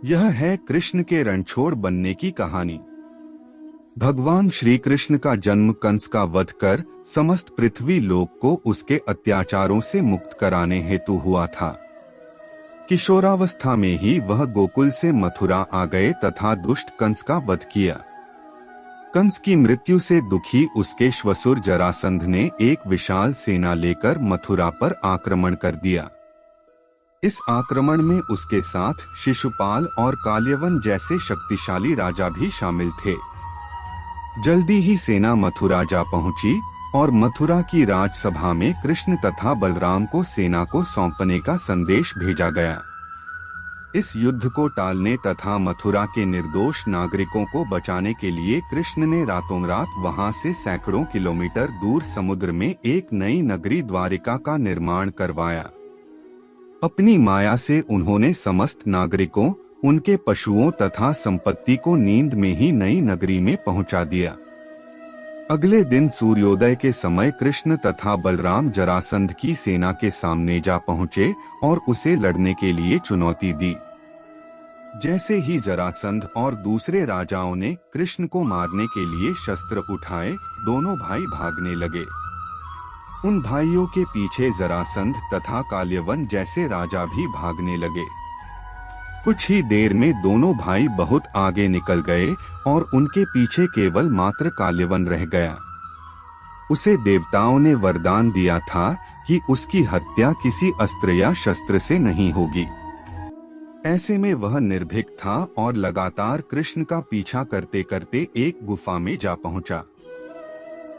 यह है कृष्ण के रणछोड़ बनने की कहानी। भगवान श्री कृष्ण का जन्म कंस का वध कर समस्त पृथ्वी लोक को उसके अत्याचारों से मुक्त कराने हेतु हुआ था। किशोरावस्था में ही वह गोकुल से मथुरा आ गए तथा दुष्ट कंस का वध किया। कंस की मृत्यु से दुखी उसके श्वशुर जरासंध ने एक विशाल सेना लेकर मथुरा पर आक्रमण कर दिया। इस आक्रमण में उसके साथ शिशुपाल और काल्यवन जैसे शक्तिशाली राजा भी शामिल थे। जल्दी ही सेना मथुरा जा पहुंची और मथुरा की राजसभा में कृष्ण तथा बलराम को सेना को सौंपने का संदेश भेजा गया। इस युद्ध को टालने तथा मथुरा के निर्दोष नागरिकों को बचाने के लिए कृष्ण ने रातों रात वहां से सैकड़ों किलोमीटर दूर समुद्र में एक नई नगरी द्वारिका का निर्माण करवाया। अपनी माया से उन्होंने समस्त नागरिकों, उनके पशुओं तथा संपत्ति को नींद में ही नई नगरी में पहुंचा दिया। अगले दिन सूर्योदय के समय कृष्ण तथा बलराम जरासंध की सेना के सामने जा पहुंचे और उसे लड़ने के लिए चुनौती दी। जैसे ही जरासंध और दूसरे राजाओं ने कृष्ण को मारने के लिए शस्त्र उठाए, दोनों भाई भागने लगे। उन भाइयों के पीछे जरासंध तथा काल्यवन जैसे राजा भी भागने लगे। कुछ ही देर में दोनों भाई बहुत आगे निकल गए और उनके पीछे केवल मात्र काल्यवन रह गया। उसे देवताओं ने वरदान दिया था कि उसकी हत्या किसी अस्त्र या शस्त्र से नहीं होगी। ऐसे में वह निर्भीक था और लगातार कृष्ण का पीछा करते करते एक गुफा में जा पहुंचा।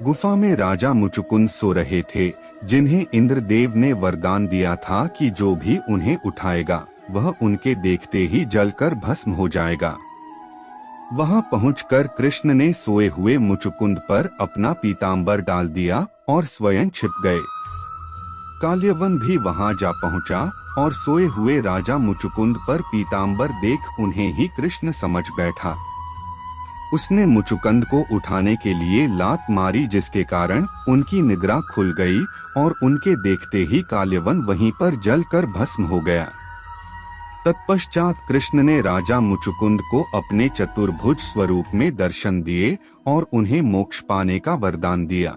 गुफा में राजा मुचुकुंद सो रहे थे, जिन्हें इंद्रदेव ने वरदान दिया था कि जो भी उन्हें उठाएगा वह उनके देखते ही जलकर भस्म हो जाएगा। वहां पहुंचकर कृष्ण ने सोए हुए मुचुकुंद पर अपना पीतांबर डाल दिया और स्वयं छिप गए। काल्यवन भी वहां जा पहुंचा और सोए हुए राजा मुचुकुंद पर पीतांबर देख उन्हें ही कृष्ण समझ बैठा। उसने मुचुकुंद को उठाने के लिए लात मारी, जिसके कारण उनकी निद्रा खुल गई और उनके देखते ही काल्यवन वहीं पर जलकर भस्म हो गया। तत्पश्चात कृष्ण ने राजा मुचुकुंद को अपने चतुर्भुज स्वरूप में दर्शन दिए और उन्हें मोक्ष पाने का वरदान दिया।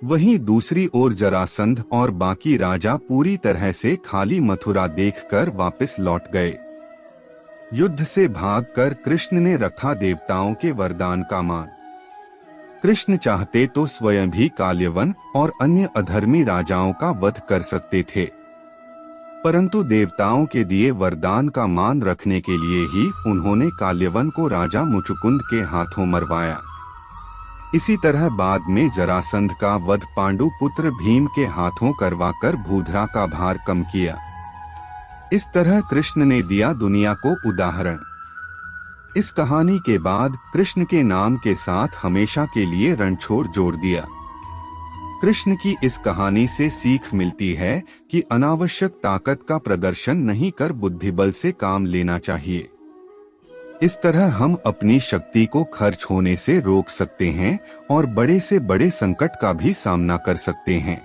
वहीं दूसरी ओर जरासंध और बाकी राजा पूरी तरह से खाली मथुरा देखकर वापस लौट गए। युद्ध से भागकर कृष्ण ने रखा देवताओं के वरदान का मान। कृष्ण चाहते तो स्वयं भी काल्यवन और अन्य अधर्मी राजाओं का वध कर सकते थे, परंतु देवताओं के दिए वरदान का मान रखने के लिए ही उन्होंने काल्यवन को राजा मुचुकुंद के हाथों मरवाया। इसी तरह बाद में जरासंध का वध पांडु पुत्र भीम के हाथों करवाकर भूधरा का भार कम किया। इस तरह कृष्ण ने दिया दुनिया को उदाहरण। इस कहानी के बाद कृष्ण के नाम के साथ हमेशा के लिए रणछोड़ जोड़ दिया। कृष्ण की इस कहानी से सीख मिलती है कि अनावश्यक ताकत का प्रदर्शन नहीं कर बुद्धिबल से काम लेना चाहिए। इस तरह हम अपनी शक्ति को खर्च होने से रोक सकते हैं और बड़े से बड़े संकट का भी सामना कर सकते हैं।